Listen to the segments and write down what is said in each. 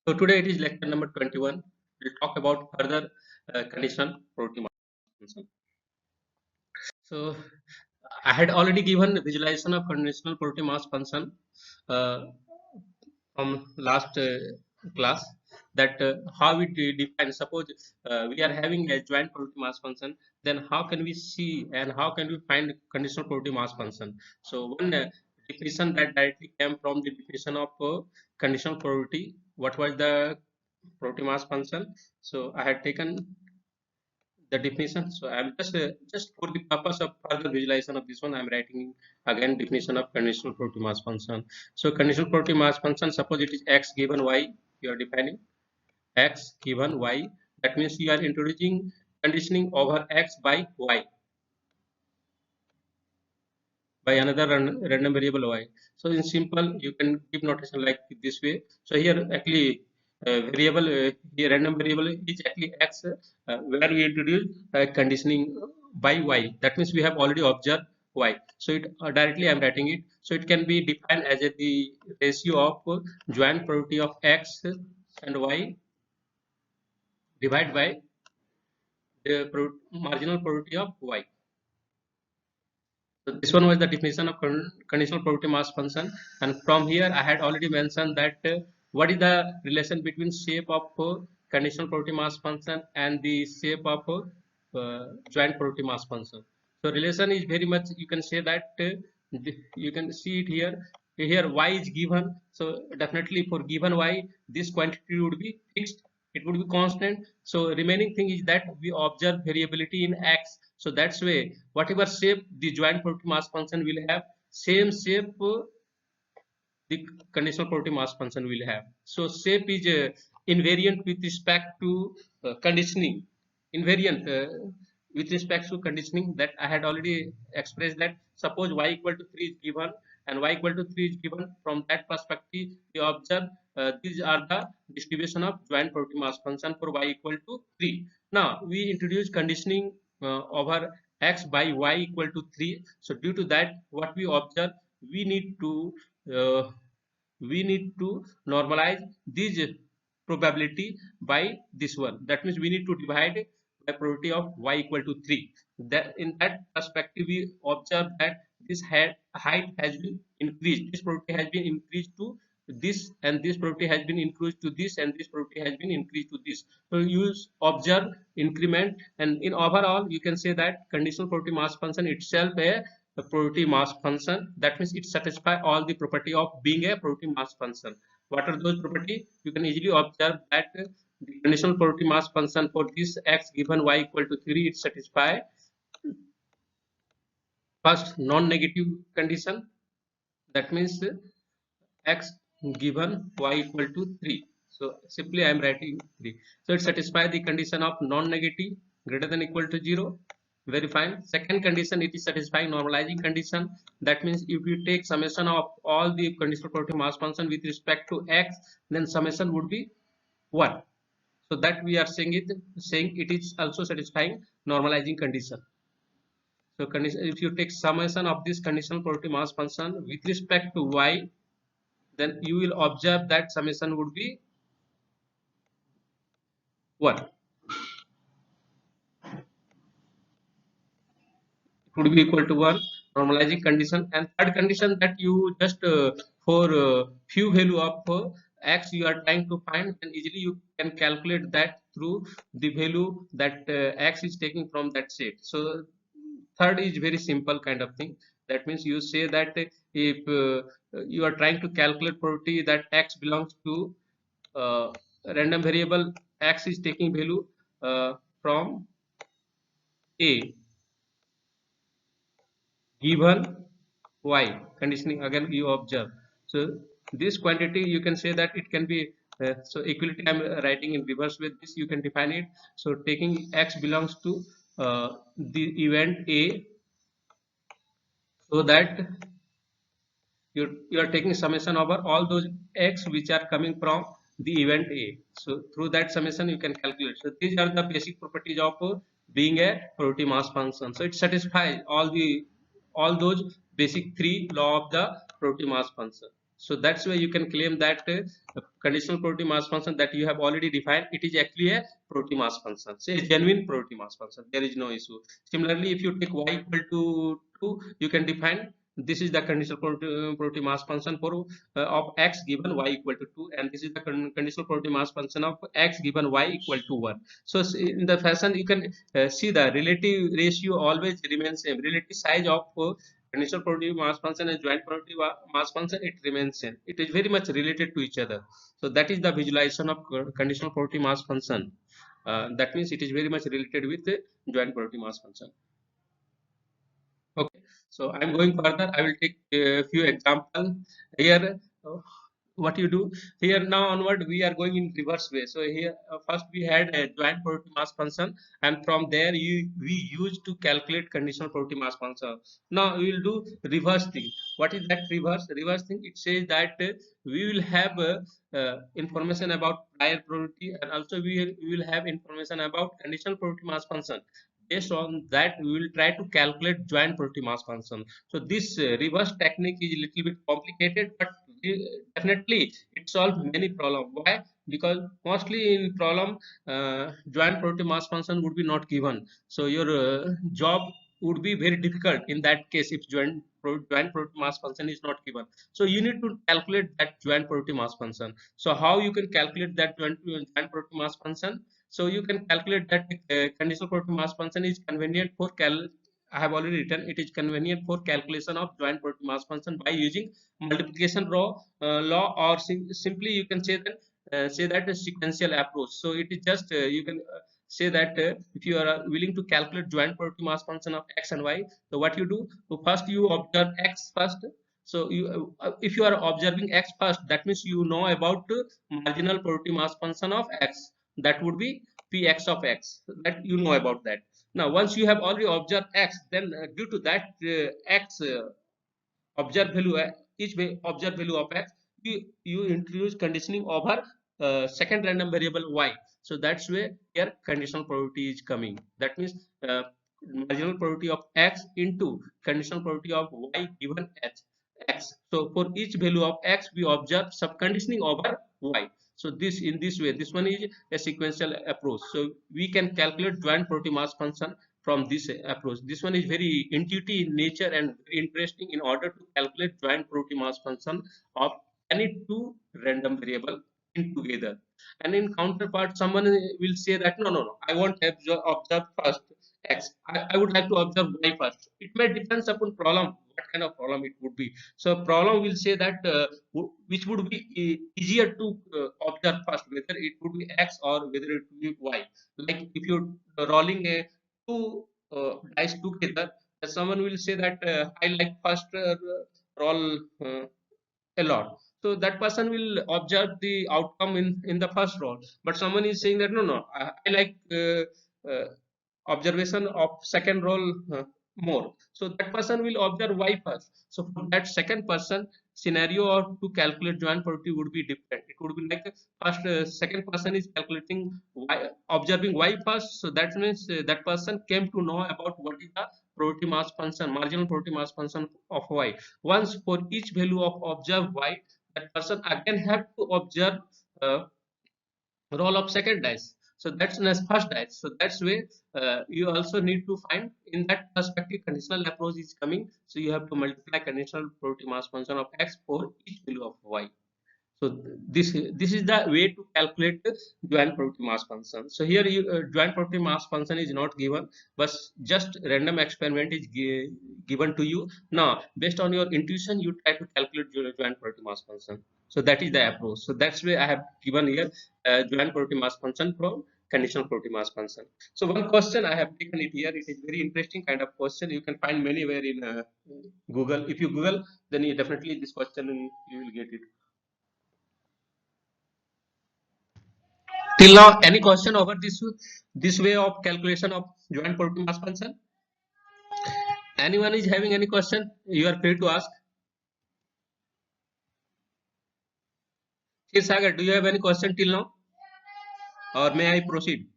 So today it is lecture number 21. We'll talk about further conditional probability mass function. So I had already given visualization of conditional probability mass function uh, from last class, that how we define. Suppose we are having a joint probability mass function, then how can we see and how can we find conditional probability mass function? So one definition that directly came from the definition of conditional probability. What was the probability mass function? So I had taken the definition. So I'm just for the purpose of further visualization of this one, I'm writing again definition of conditional probability mass function. So conditional probability mass function, suppose it is x given y, you are defining x given y. That means you are introducing conditioning over x by y, by another random variable y. So in simple, you can give notation like this way. So here actually variable here random variable is actually x, where we introduce conditioning by y. That means we have already observed y. So it directly I am writing it. So it can be defined as the ratio of joint probability of x and y divided by the marginal probability of y. So this one was the definition of conditional probability mass function, and from here I had already mentioned that what is the relation between shape of conditional probability mass function and the shape of joint probability mass function. So relation is very much, you can say that you can see it here. Here y is given, so definitely for given y this quantity would be fixed, it would be constant. So remaining thing is that we observe variability in x. So that's way whatever shape the joint probability mass function will have, same shape the conditional probability mass function will have. So shape is invariant with respect to conditioning, invariant with respect to conditioning, that I had already expressed. That suppose y equal to 3 is given and y equal to 3 is given, from that perspective we observe these are the distribution of joint probability mass function for y equal to 3. Now we introduce conditioning over x by y equal to 3. So due to that, what we observe, we need to uh, normalize this probability by this one. That means we need to divide by probability of y equal to 3. That in that perspective we observe that this height has been increased, this probability has been increased to this, and this probability has been increased to this, and this probability has been increased to this. So you observe increment, and in overall you can say that conditional probability mass function itself a probability mass function. That means it satisfies all the property of being a probability mass function. What are those property? You can easily observe that the conditional probability mass function for this x given y equal to 3, it satisfy first non-negative condition. That means x given y equal to 3. So simply I am writing 3. So it satisfies the condition of non-negative greater than equal to 0. Very fine. Second condition, it is satisfying normalizing condition. That means if you take summation of all the conditional probability mass function with respect to x, then summation would be 1. So that we are saying it is also satisfying normalizing condition. So if you take summation of this conditional probability mass function with respect to y, then you will observe that summation would be 1. It would be equal to 1, normalizing condition. And third condition, that you just for few value of x you are trying to find, and easily you can calculate that through the value that x is taking from that set. So third is very simple kind of thing. That means you say that if you are trying to calculate probability that x belongs to random variable, x is taking value from a given y, conditioning again you observe. So this quantity you can say that it can be so equality I'm writing in reverse with this, you can define it. So taking x belongs to the event a, so that you are taking summation over all those x which are coming from the event a. So through that summation you can calculate. So these are the basic properties of being a probability mass function. So it satisfies all those basic three law of the probability mass function. So that's why you can claim that conditional probability mass function that you have already defined, it is actually a probability mass function. So a genuine probability mass function. There is no issue. Similarly, if you take y equal to 2, you can define this is the conditional probability mass function for of x given y equal to 2, and this is the conditional probability mass function of x given y equal to 1. So in the fashion you can see the relative ratio always remains same. Relative size of conditional probability mass function and joint probability mass function, it remains same. It is very much related to each other. So that is the visualization of conditional probability mass function. That means it is very much related with the joint probability mass function. Okay, so I'm going further. I will take a few examples here. What you do here now onward, we are going in reverse way. So here first we had a joint probability mass function, and from there we used to calculate conditional probability mass function. Now we will do reverse thing. What is that reverse thing? It says that we will have information about prior probability, and also we will have information about conditional probability mass function. Based on that, we will try to calculate joint probability mass function. So this reverse technique is a little bit complicated, but definitely it solves many problems. Why? Because mostly in problem, joint probability mass function would be not given. So your job would be very difficult in that case if joint probability mass function is not given. So you need to calculate that joint probability mass function. So how you can calculate that joint probability mass function? So you can calculate that conditional probability mass function is convenient for I have already written, it is convenient for calculation of joint probability mass function by using multiplication law, or simply you can say that a sequential approach. So it is just you can say that if you are willing to calculate joint probability mass function of x and y, so what you do, so first you observe x first. So you if you are observing x first, that means you know about marginal probability mass function of x, that would be px of x, that you know about that. Now once you have already observed x, then due to that x observed value, each observed value of x, you introduce conditioning over second random variable y. So that's where here conditional probability is coming. That means marginal probability of x into conditional probability of y given x. So for each value of x, we observe subconditioning over y. So this, in this way, this one is a sequential approach. So we can calculate joint probability mass function from this approach. This one is very intuitive in nature and very interesting in order to calculate joint probability mass function of any two random variable in together. And in counterpart, someone will say that no, I won't observe first x. I would like to observe y first. It may depend upon problem, what kind of problem it would be. So problem will say that which would be easier to observe first, whether it would be x or whether it would be y. Like if you're rolling a two dice together, someone will say that I like first roll a lot. So that person will observe the outcome in the first roll. But someone is saying that no, I like uh, observation of second roll more. So that person will observe y first. So for that second person, scenario or to calculate joint probability would be different. It would be like first second person is calculating y, observing y first. So that means that person came to know about what is the probability mass function, marginal probability mass function of y. Once for each value of observed y, that person again have to observe uh, roll of second dice. So that's as first dice. So that's way you also need to find in that perspective conditional approach is coming. So you have to multiply conditional probability mass function of x for each value of y. So this is the way to calculate the joint probability mass function. So here joint probability mass function is not given, but just random experiment is given to you. Now based on your intuition, you try to calculate your joint probability mass function. So that is the approach. So that's why I have given here joint probability mass function from conditional probability mass function. So one question I have taken it here. It is very interesting kind of question. You can find many where in Google. If you Google, then you definitely this question you will get it. Till now, any question over this way of calculation of joint probability mass function? Anyone is having any question? You are free to ask. Here, Sagar, do you have any question till now, or may I proceed?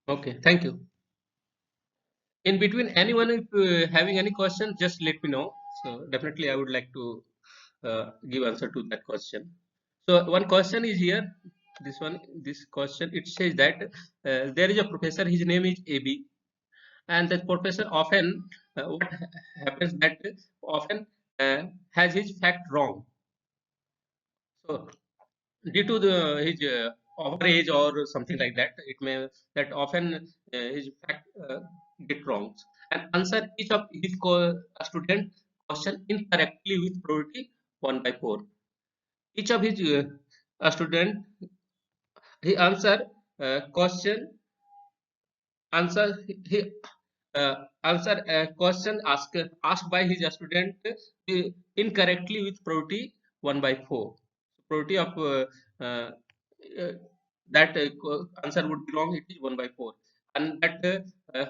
Okay, thank you. In between, anyone if having any question, just let me know. So definitely, I would like to give answer to that question. So one question is here. This question, it says that there is a professor. His name is AB, and that professor often what happens that often has his fact wrong. So due to his overage or something like that, it may that often his fact get wrong and answer each of his student question incorrectly with probability 1/4. Each of his student, he question answer he answer a question asked by his student incorrectly with probability 1/4. Probability of uh, uh, that answer would be wrong, it is 1/4, and that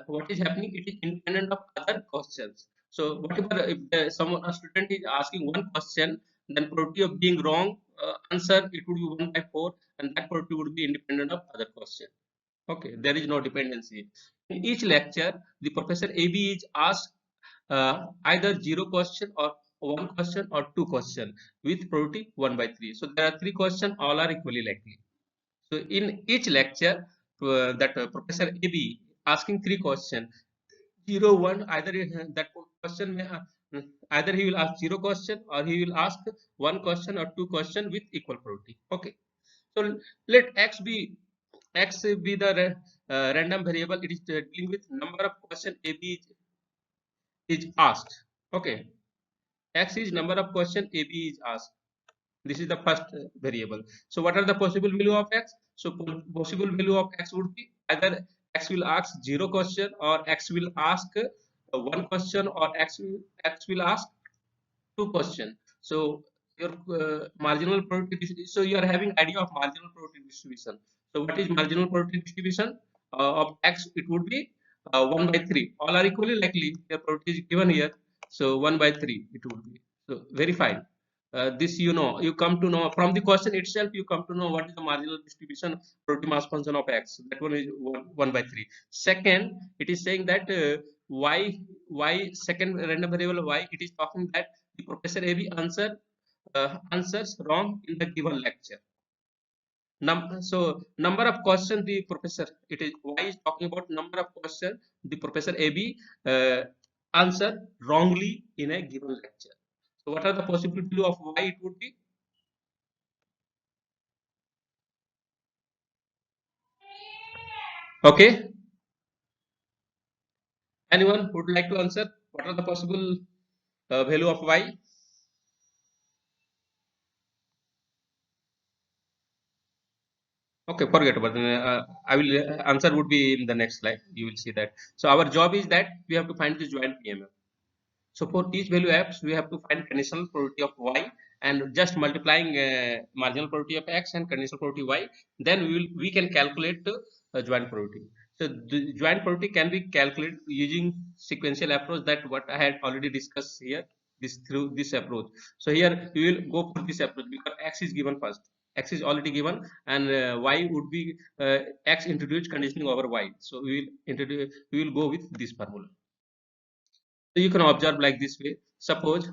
what is happening, it is independent of other questions. So whatever, if someone, a student is asking one question, then probability of being wrong answer, it would be 1/4, and that probability would be independent of other question. Okay, there is no dependency. In each lecture, the professor AB is asked either zero question or one question or two question with probability 1/3. So there are three questions, all are equally likely. So in each lecture, that Professor AB asking three questions, zero, one, either that question may either he will ask zero question or he will ask one question or two question with equal probability. Okay. So let x be the random variable. It is dealing with number of question AB is asked. Okay, x is number of question AB is asked. This is the first variable. So what are the possible value of x? So possible value of x would be either x will ask zero question, or x will ask one question, or x will ask two question. So your marginal probability. So you are having idea of marginal probability distribution. So what is marginal probability distribution of x? It would be 1/3. All are equally likely. The probability is given here. So 1/3 it would be. So very fine. This you come to know from the question itself. You come to know what is the marginal distribution probability mass function of x. That one is 1/3. Second, it is saying that y second random variable y. It is talking that the professor AB answers wrong in the given lecture. So number of questions the professor, it is y is talking about number of questions the professor AB answer wrongly in a given lecture. So what are the possible value of y? It would be okay. Anyone would like to answer? What are the possible value of y? Okay, forget about it. I will answer would be in the next slide. You will see that. So our job is that we have to find the joint PMF. So for each value x, we have to find conditional probability of y, and just multiplying marginal probability of x and conditional probability y, then we can calculate the joint probability. So the joint probability can be calculated using sequential approach, that what I had already discussed here. Through this approach. So here we will go for this approach because x is given first. X is already given, and y would be x introduced conditioning over y. So we will go with this formula. So you can observe like this way. Suppose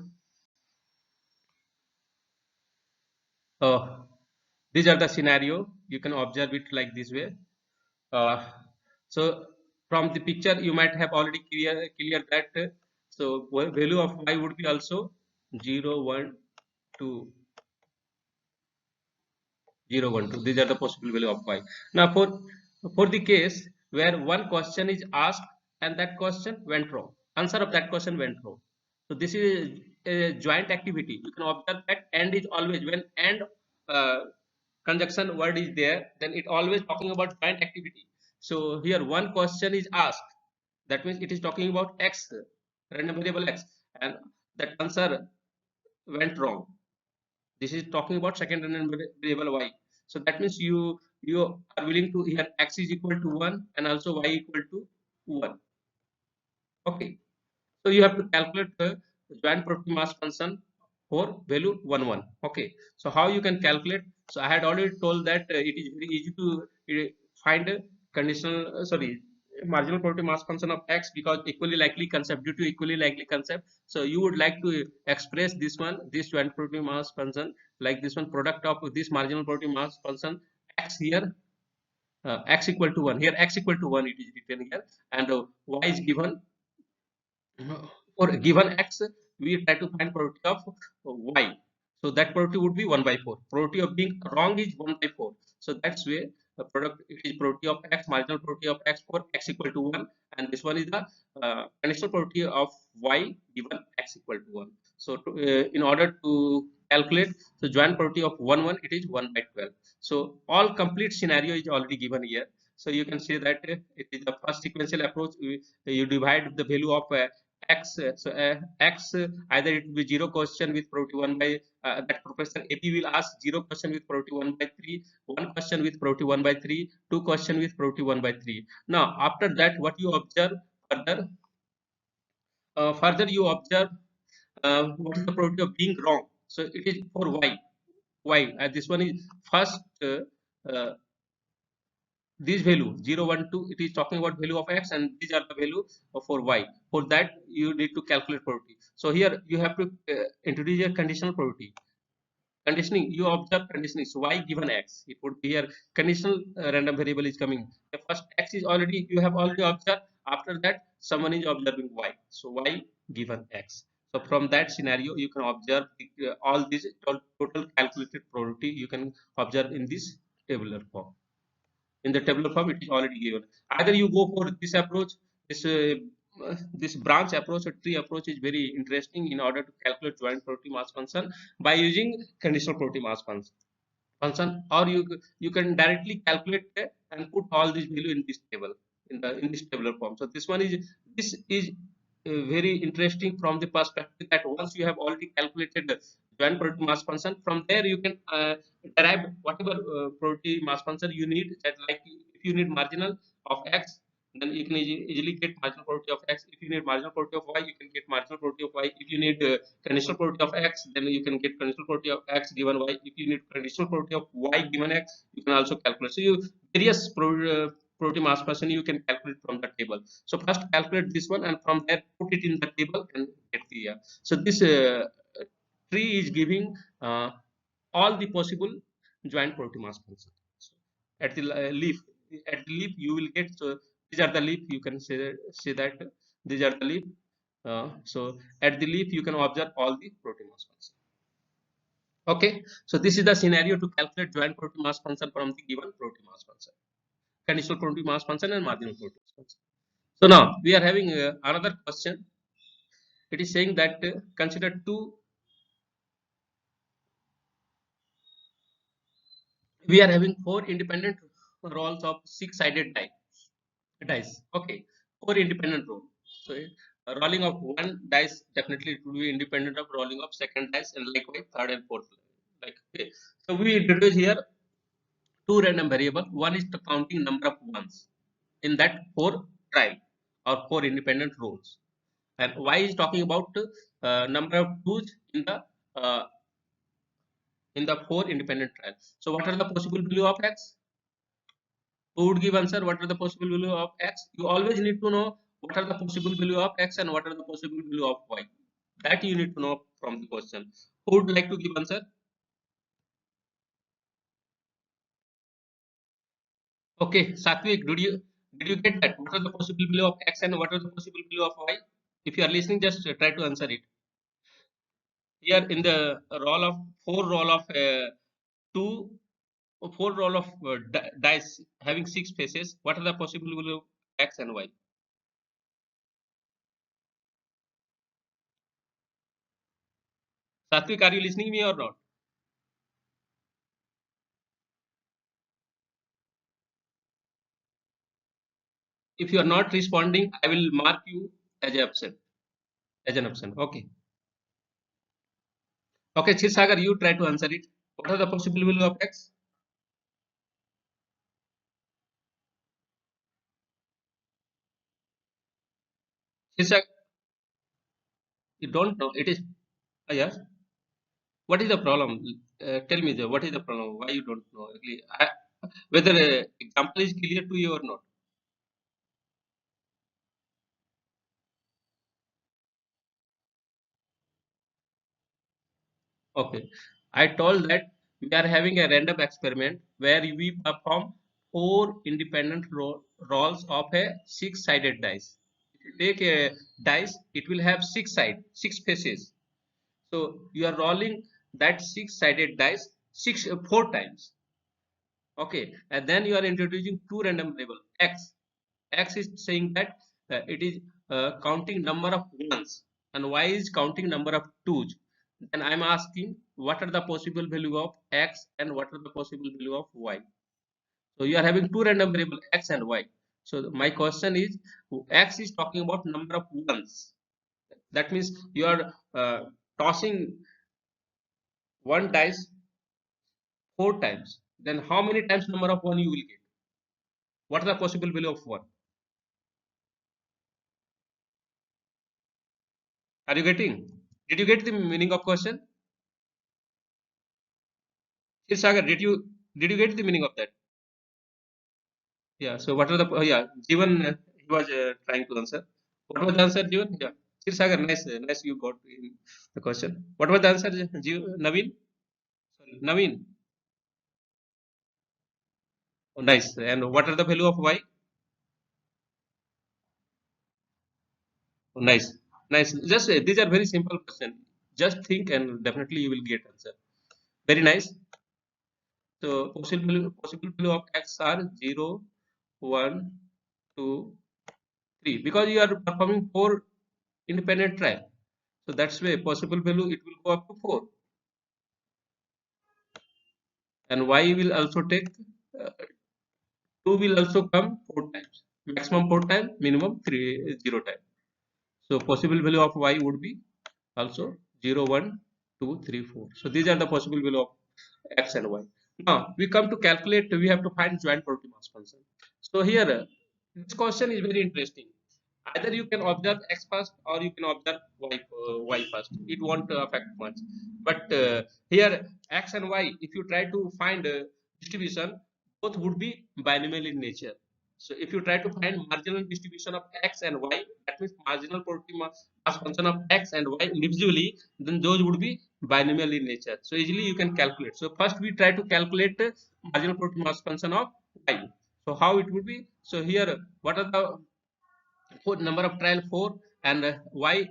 uh, these are the scenario. You can observe it like this way. Uh, so from the picture, you might have already clear that. So value of y would be also 0, 1, 2, 0, 1, 2. These are the possible value of y. Now for the case where one question is asked and that question went wrong, answer of that question went wrong. So this is a joint activity. You can observe that and is always, when and uh, conjunction word is there, then it always talking about joint activity. So here one question is asked. That means it is talking about x, random variable x, and that answer went wrong. This is talking about second random variable y. So that means you are willing to, here x is equal to 1 and also y equal to 1. Okay, so you have to calculate the joint property mass function for value 1, 1. Okay, so how you can calculate? So I had already told that it is very easy to find a conditional sorry marginal probability mass function of x, because equally likely concept, due to equally likely concept. So you would like to express this one, this joint probability mass function, like this one, product of this marginal probability mass function x here, x equal to 1, here x equal to 1 it is written here, and y is given. For given x, we try to find probability of y. So that probability would be 1 by 4. Probability of being wrong is 1 by 4. So that's where the product, it is probability of x, marginal probability of x for x equal to 1, and this one is the conditional probability of y given x equal to 1. So in order to calculate the joint probability of 1 1, it is 1 by 12. So all complete scenario is already given here. So you can say that it is the first sequential approach. You divide the value of x. So x, either it will be 0 question with probability 1 by that Professor AP will ask 0 question with probability 1 by 3, 1 question with probability 1 by 3, 2 question with probability 1 by 3. Now after that, what you observe further, you observe what is the probability of being wrong. So it is for y, this one is first uh, this value 0 1 2, it is talking about value of x, and these are the value for y. For that you need to calculate probability. So here you have to introduce a conditional probability. Conditioning, you observe conditioning. So y given x, it would be here conditional random variable is coming. The first x is already, you have already observed. After that someone is observing y. So y given x. So from that scenario you can observe all these total calculated probability you can observe in this tabular form. In the tabular form it is already given. Either you go for this approach, this branch approach or tree approach is very interesting in order to calculate joint probability mass function by using conditional probability mass function, or you can directly calculate and put all these value in this table, in this tabular form. So this is very interesting from the perspective that once you have already calculated the joint probability mass function, from there you can derive whatever probability mass function you need. That, like if you need marginal of x, then you can easily get marginal probability of x. If you need marginal probability of y, you can get marginal probability of y. If you need conditional probability of x, then you can get conditional probability of x given y. If you need conditional probability of y given x, you can also calculate. So you various probability mass function you can calculate from the table. So first calculate this one, and from there put it in the table and get the so this tree is giving all the possible joint probability mass function. So at the leaf, you will get, so these are the leaf, you can say that these are the leaf. So at the leaf you can observe all the probability mass function. Okay, so this is the scenario to calculate joint probability mass function from the given probability mass function, conditional probability mass function and marginal probability mass function. So now we are having another question. It is saying that consider we are having 4 independent rolls of 6-sided dice. Okay, 4 independent rolls. So rolling of one dice, definitely it will be independent of rolling of second dice, and likewise third and fourth. Like, okay, so we introduce here 2 random variable. One is the counting number of ones in that 4 trial or 4 independent rolls, and y is talking about number of twos uh, in the 4 independent trials. So what are the possible value of x? Who would give answer? What are the possible value of x? You always need to know what are the possible value of x and what are the possible value of y. That you need to know from the question. Who would like to give answer? Okay, Satvik, did you get that? What are the possible value of x and what are the possible value of y? If you are listening, just try to answer it. Here in the roll of 4 roll of two 4 roll of dice having 6 faces, what are the possible value of x and y? Satvik, are you listening me or not? If you are not responding, I will mark you as absent, as an absent. Okay. Okay, Chirsagar, you try to answer it. What are the possible value of x? Chirsagar, you don't know. It is, yes. What is the problem? Tell me, what is the problem? Why you don't know? Whether example is clear to you or not? Okay, I told that we are having a random experiment where we perform four independent rolls of a six-sided dice. If you take a dice, it will have six sides, six faces. So you are rolling that six-sided dice four times. Okay, and then you are introducing two random variable x. X is saying that it is counting number of ones, and y is counting number of twos. Then I am asking what are the possible value of x and what are the possible value of y. So you are having two random variable x and y. So my question is, x is talking about number of ones. That means you are tossing one dice four times. Then how many times number of one you will get? What is the possible value of one? Are you getting? Did you get the meaning of question? Yes, Sagar, did you get the meaning of that? Yeah. So what are the yeah? Jeevan, he was trying to answer. What was the answer, Jeevan? Yeah. Sir Sagar, nice, nice. You got in the question. What was the answer, Naveen? Sorry, Naveen. Oh, nice. And what are the value of y? Oh, nice, nice. Just these are very simple question. Just think and definitely you will get answer. Very nice. So possible value of x are 0, 1, 2, 3 because you are performing four independent trial. So that's why possible value it will go up to 4, and y will also take uh, 2 will also come 4 times, maximum 4 times, minimum 0 times. So possible value of y would be also 0, 1, 2, 3, 4. So these are the possible value of x and y. Now we come to calculate. We have to find joint productive mass function. So here this question is very interesting. Either you can observe x first or you can observe y first. It won't affect much. But here x and y, if you try to find distribution, both would be binomial in nature. So if you try to find marginal distribution of x and y, that means marginal productive mass function of x and y individually, then those would be binomial in nature. So easily you can calculate. So first we try to calculate marginal productive mass function of y. So how it would be? So here what are the for number of trial 4, and y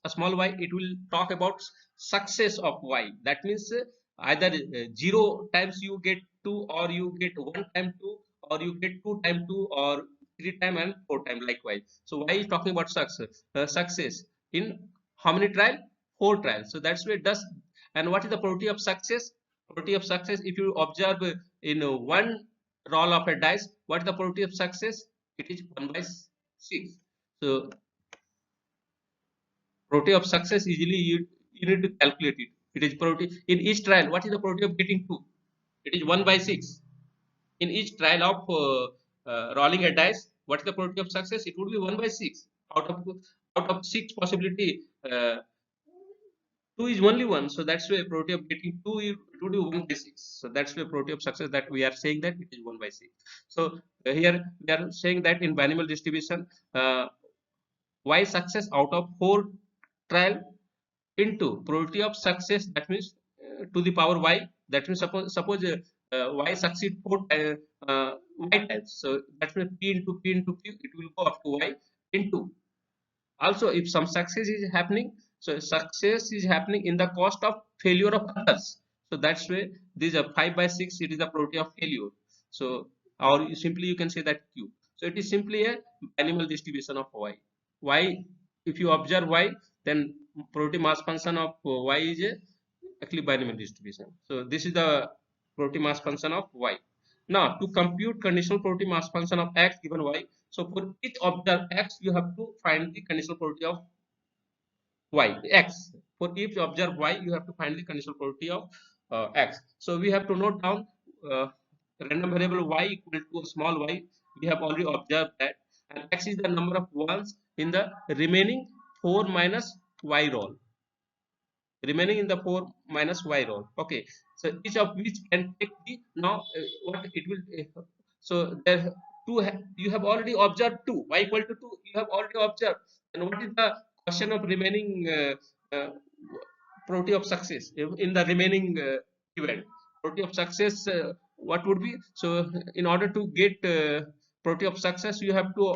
a small y, it will talk about success of y. That means either 0 times you get 2, or you get 1 time 2, or you get 2 time 2, or 3 time and 4 time likewise. So y is talking about success in how many trial? 4 trials. So that's where it does. And what is the probability of success? Probability of success, if you observe in one roll of a dice, what is the probability of success? It is 1 by 6. So probability of success easily you need to calculate it. It is probability in each trial. What is the probability of getting 2? It is 1 by 6. In each trial of rolling a dice, what is the probability of success? It would be 1 by 6. Out of 6 possibility, 2 is only 1. So that's why probability of getting 2 it would be 1 by 6. So that's why probability of success that we are saying that it is 1 by 6. So here we are saying that in binomial distribution, y success out of 4 trial into probability of success, that means to the power y. That means suppose y succeed 4 y times, so that means p into q, it will go up to y into. Also if some success is happening, so success is happening in the cost of failure of others. So that's why this 5 by 6, it is the probability of failure. So or simply you can say that q. So it is simply a binomial distribution of y. If you observe y, then probability mass function of y is a actually binomial distribution. So this is the probability mass function of y. Now to compute conditional probability mass function of x given y, so for each observed x you have to find the conditional probability of y x. For each observed y you have to find the conditional probability of x. So we have to note down uh, random variable y equal to a small y. We have already observed that, and x is the number of ones in the remaining 4 minus y roll, remaining in the 4 minus y roll. Okay, so each of which can take the now what it will so there two you have already observed 2 y equal to 2, you have already observed. And what is the question of remaining uh, probability of success in the remaining event. Probability of success, what would be? So in order to get probability of success, you have to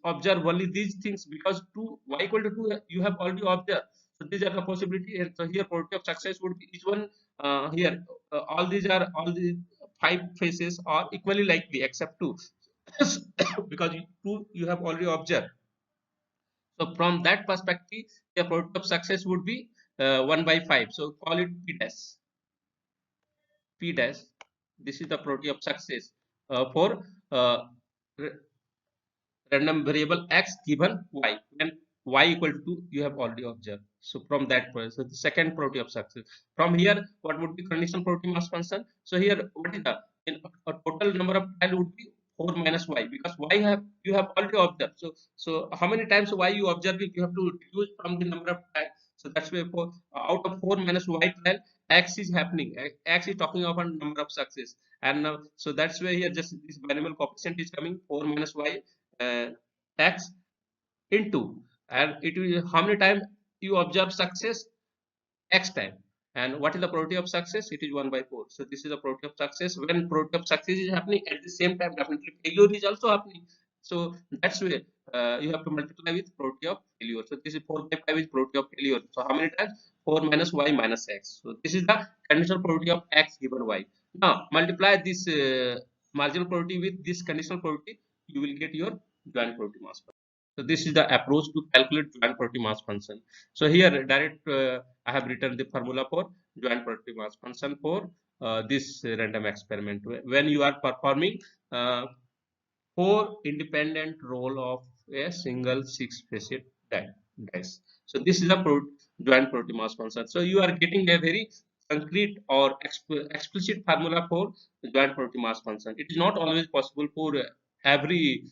observe only these things, because 2 y equal to 2 you have already observed. So these are the possibility here. So here probability of success would be each one, here all these 5 faces are equally likely except 2 because 2 you have already observed. So from that perspective, the probability of success would be 1 by 5. So call it p dash. P dash. This is the probability of success for uh, random variable x given y, when y equal to 2 you have already observed. So from that point, so the second probability of success. From here, what would be conditional probability mass function? So here, what is the in a total number of trial would be 4 minus y, because y have you have already observed. So how many times y you observe it, you have to reduce from the number of trial. So that's why for out of 4 minus y trial, x is happening. X is talking about number of success, and so that's why here just this binomial coefficient is coming 4 minus y uh, x into, and it will how many times you observe success, x time. And what is the probability of success? It is 1 by 4. So this is the probability of success. When probability of success is happening, at the same time definitely failure is also happening. So that's why you have to multiply with probability of failure. So this is 4 by 5 is probability of failure. So how many times? 4 minus y minus x. So this is the conditional probability of x given y. Now multiply this marginal probability with this conditional probability, you will get your joint probability mass function. So this is the approach to calculate joint probability mass function. So here direct I have written the formula for joint probability mass function for this random experiment. When you are performing uh, 4 independent roll of a single 6-facet dice. So this is a joint probability mass function. So you are getting a very concrete or explicit formula for the joint probability mass function. It is not always possible for every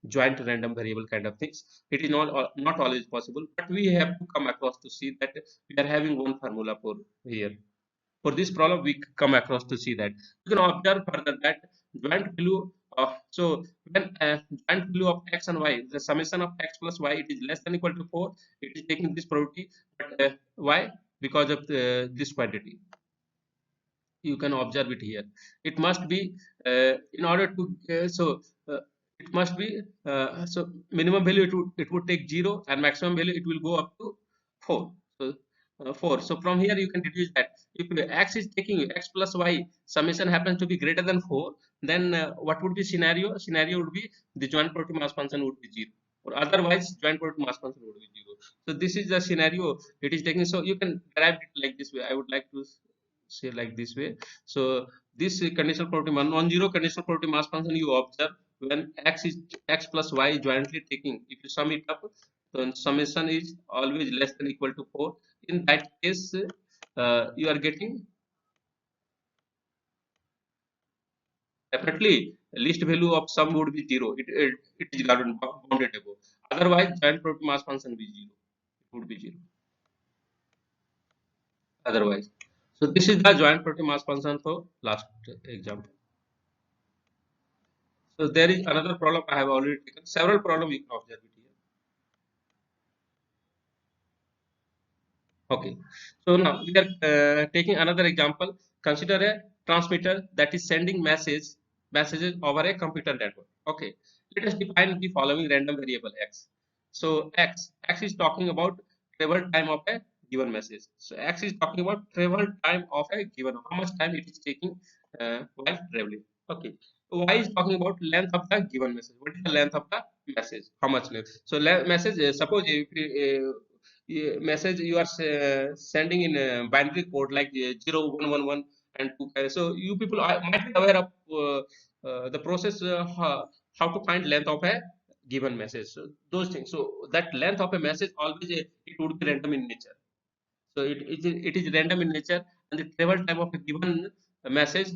joint random variable kind of things. It is not always possible, but we have to come across to see that we are having one formula for here. For this problem, we come across to see that you can observe further that joint value of, so when joint value of x and y, the summation of x plus y, it is less than equal to 4, it is taking this probability. But why? Because of this quantity. You can observe it here. It must be in order to uh, it must be so minimum value it would take 0, and maximum value it will go up to 4. So 4. So from here you can deduce that if x is taking x plus y summation happens to be greater than 4, then what would be scenario would be the joint probability mass function would be 0, or otherwise joint probability mass function would be 0. So this is the scenario it is taking. So you can derive it like this way. I would like to say like this way. So this conditional probability non-zero conditional probability mass function you observe when x plus y jointly taking, if you sum it up, then summation is always less than equal to 4. In that case, you are getting definitely least value of sum would be 0. It is bounded above. Otherwise joint probability mass function be 0. It would be 0 otherwise. So this is the joint probability mass function for last example. So there is another problem I have already taken. Several problems you can observe it here. Okay. So now we are taking another example. Consider a transmitter that is sending messages over a computer network. Okay. Let us define the following random variable x. So x is talking about travel time of a given message. So x is talking about travel time of a given, how much time it is taking while traveling. Okay. Y is talking about length of the given message. What is the length of the message? How much length? So message, suppose if message you are sending in a binary code like 0111 and 2. So you people might be aware of the process, how to find length of a given message. So those things. So that length of a message always it would be random in nature. So it is random in nature, and the travel time of a given message,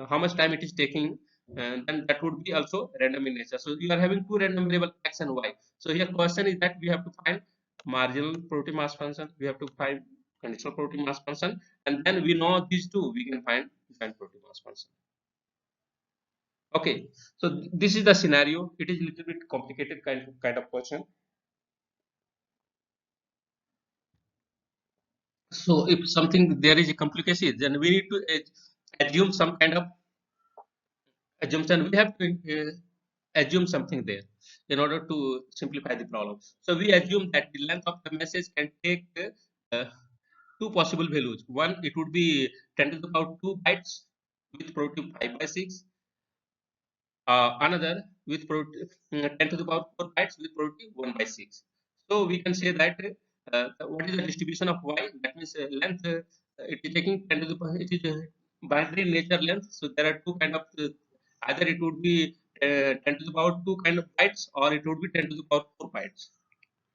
how much time it is taking, and then that would be also random in nature. So you are having two random variable x and y. So here question is that we have to find marginal probability mass function, we have to find conditional probability mass function, and then we know these two, we can find joint probability mass function. Okay, so this is the scenario. It is a little bit complicated kind of question. So if something there is a complication, then we need to assume some kind of assumption. We have to assume something there in order to simplify the problem. So we assume that the length of the message can take uh, two possible values. One, it would be 10 to the power 2 bytes with probability 5 by 6. Another with probability 10 to the power 4 bytes with probability 1 by 6. So we can say that what is the distribution of y? That means length. It is taking 10 to the power. It is binary nature length. So there are two kind of either it would be 10 to the power 2 kind of bytes, or it would be 10 to the power 4 bytes.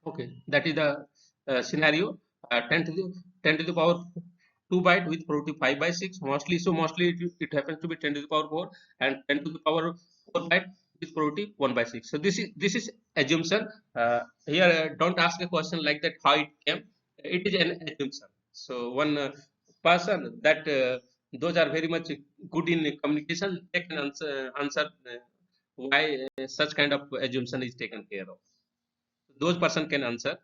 Okay, that is the scenario. 10 to the 10 to the power 2 byte with probability 5 by 6 mostly. So mostly it happens to be 10 to the power 4, and 10 to the power 4 byte with probability 1 by 6. So this is assumption. Here don't ask a question like that how it came. It is an assumption. So one person that those are very much good in communication, they can answer why such kind of assumption is taken care of. Those person can answer.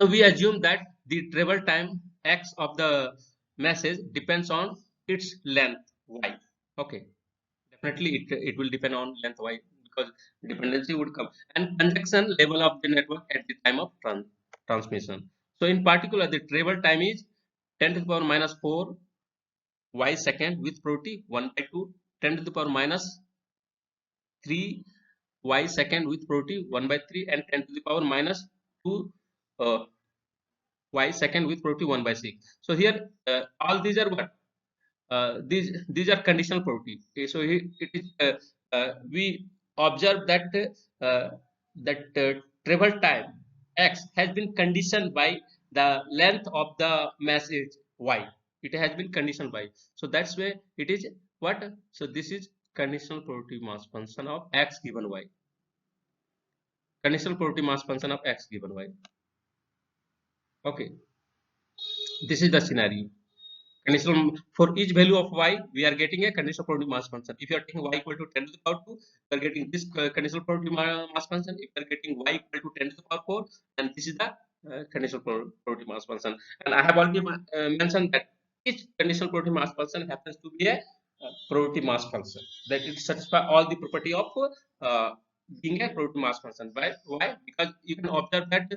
So we assume that the travel time x of the message depends on its length y. Okay, definitely it will depend on length y, because dependency would come, and congestion level of the network at the time of transmission. So in particular, the travel time is 10 to the power minus 4 y second with probability 1 by 2, 10 to the power minus 3 y second with probability 1 by 3, and 10 to the power minus 2 uh, y second with probability 1 by 6. So here all these are what these are conditional probability. Okay, so it is we observe that that travel time x has been conditioned by the length of the message y. It has been conditioned by, so that's why it is what. So this is conditional probability mass function of x given y. Conditional probability mass function of x given y. Okay, this is the scenario. Conditional for each value of y, we are getting a conditional probability mass function. If you are taking y equal to 10 to the power 2, you are getting this conditional probability mass function. If you are getting y equal to 10 to the power 4, then this is the conditional probability mass function. And I have already mentioned that each conditional probability mass function happens to be a probability mass function, that it satisfies all the property of uh, being a probability mass function. Why? Because you can observe that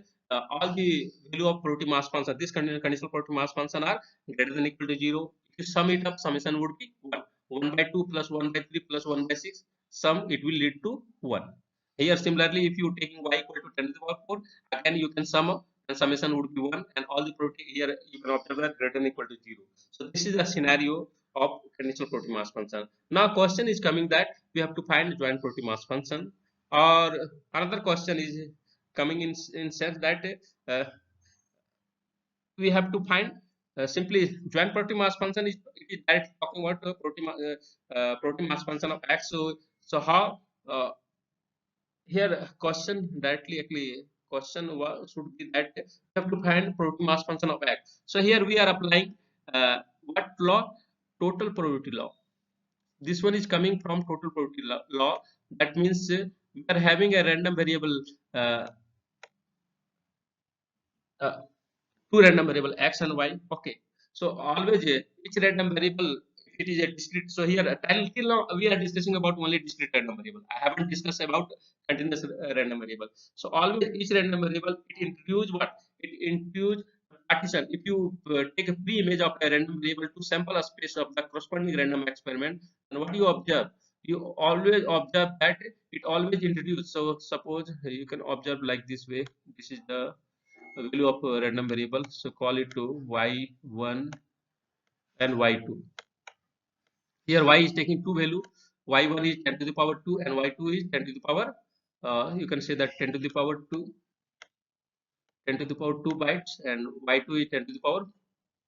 all the value of probability mass function, this conditional probability mass function, are greater than equal to 0. If you sum it up, summation would be 1. 1 by 2 plus 1 by 3 plus 1 by 6, sum it will lead to 1. Here similarly, if you taking y equal to 10 to the power 4, again you can sum up and summation would be 1, and all the probability here you can observe that greater than equal to 0. So this is the scenario of conditional probability mass function. Now question is coming that we have to find joint probability mass function, or another question is coming in sense that we have to find simply joint probability mass function is, it is directly talking about probability mass function of x. So how here question directly actually question should be that we have to find probability mass function of x. So here we are applying what law? Total probability law. This one is coming from total probability law. That means we are having a random variable, uh, uh, two random variable x and y. Okay, so always each random variable, if it is a discrete. So here till now we are discussing about only discrete random variable. I haven't discussed about continuous random variable. So always each random variable, it introduce what? It introduce partition. If you take a pre-image of a random variable to sample a space of the corresponding random experiment, and what you observe, you always observe that it always introduce. So suppose you can observe like this way. This is the value of a random variable, so call it to y1 and y2. Here y is taking two value, y1 is 10 to the power 2 and y2 is 10 to the power you can say that 10 to the power 2, 10 to the power 2 bytes, and y2 is 10 to the power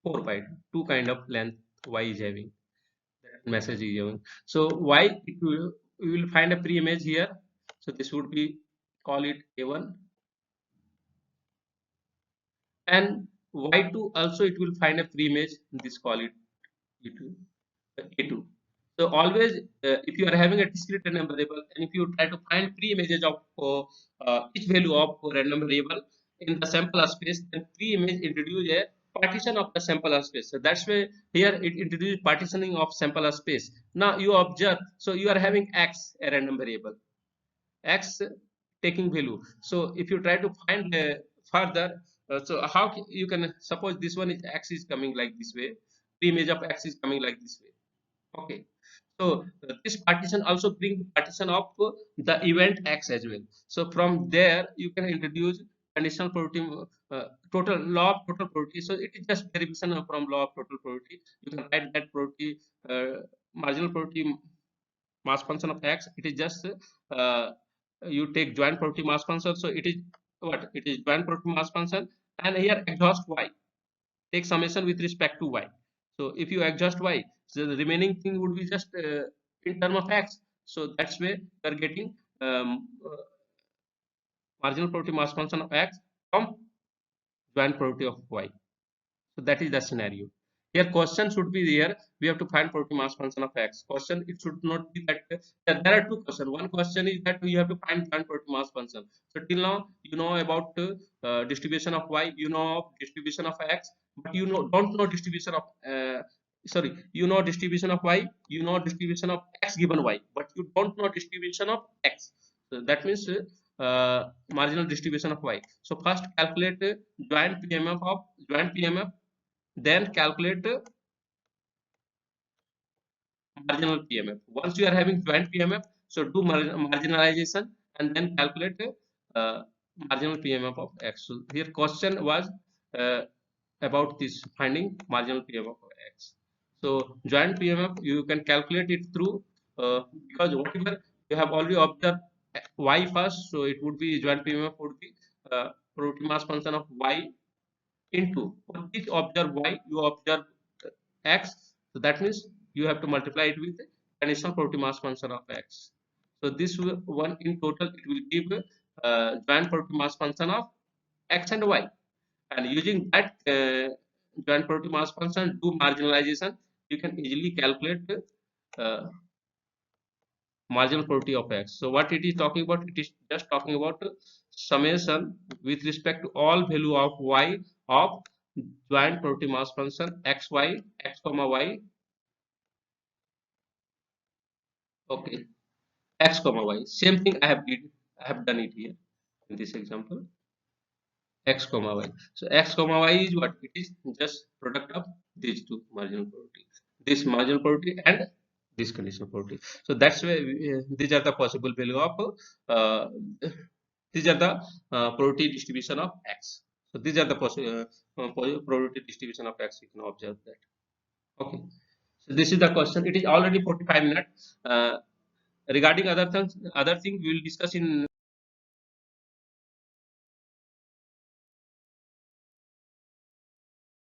4 byte. Two kind of length y is having, that message is having. So y, we will find a pre-image here. So this would be, call it a1, and y2 also it will find a pre-image, this call it e2, a2. So always if you are having a discrete random variable, and if you try to find pre-images of each value of random variable, in the sample space, then pre-image introduce a partition of the sample space. So that's why here it introduces partitioning of sample space. Now you observe, so you are having x, a random variable, x taking value. So if you try to find further, so how you can suppose this one is x is coming like this way, pre-image of x is coming like this way. Okay, so this partition also bring partition of the event x as well. So from there you can introduce conditional probability, total law of total probability. So it is just derivation from law of total probability. You can write that probability, marginal probability mass function of x. It is just you take joint probability mass function. So it is what? It is joint probability mass function, and here exhaust y. Take summation with respect to y. So if you exhaust y, so the remaining thing would be just in term of x. So that's where you are getting marginal probability mass function of x from joint probability of y. So that is the scenario. Here question should be there. We have to find probability mass function of x. Question, it should not be that there are two questions. One question is that you have to find joint probability mass function. So till now you know about distribution of y, you know of distribution of x, but you don't know distribution of you know distribution of y, you know distribution of x given y, but you don't know distribution of x. So that means marginal distribution of y. So first calculate joint PMF of joint PMF, then calculate marginal PMF. Once you are having joint PMF, so do marginalization and then calculate marginal PMF of x. So here question was uh, about this finding marginal PMF of x. So joint PMF you can calculate it through because whatever you have already observed y first, so it would be joint PMF would be probability mass function of y into for each observe y you observe x, so that means you have to multiply it with the conditional probability mass function of x. So this one in total it will give joint probability mass function of x and y, and using that joint probability mass function do marginalization, you can easily calculate uh, marginal probability of x. So what it is talking about, it is just talking about summation with respect to all value of y of joint probability mass function x y x comma y, okay, x comma y. Same thing I have done it here in this example, x comma y. So x comma y is what? It is just product of these two marginal probability, this marginal probability and this conditional probability. So that's why these are the possible value of uh, these are the probability distribution of x. So these are the probability distribution of x. You can observe that. Okay. So this is the question. It is already 45 minutes. Regarding other things we will discuss in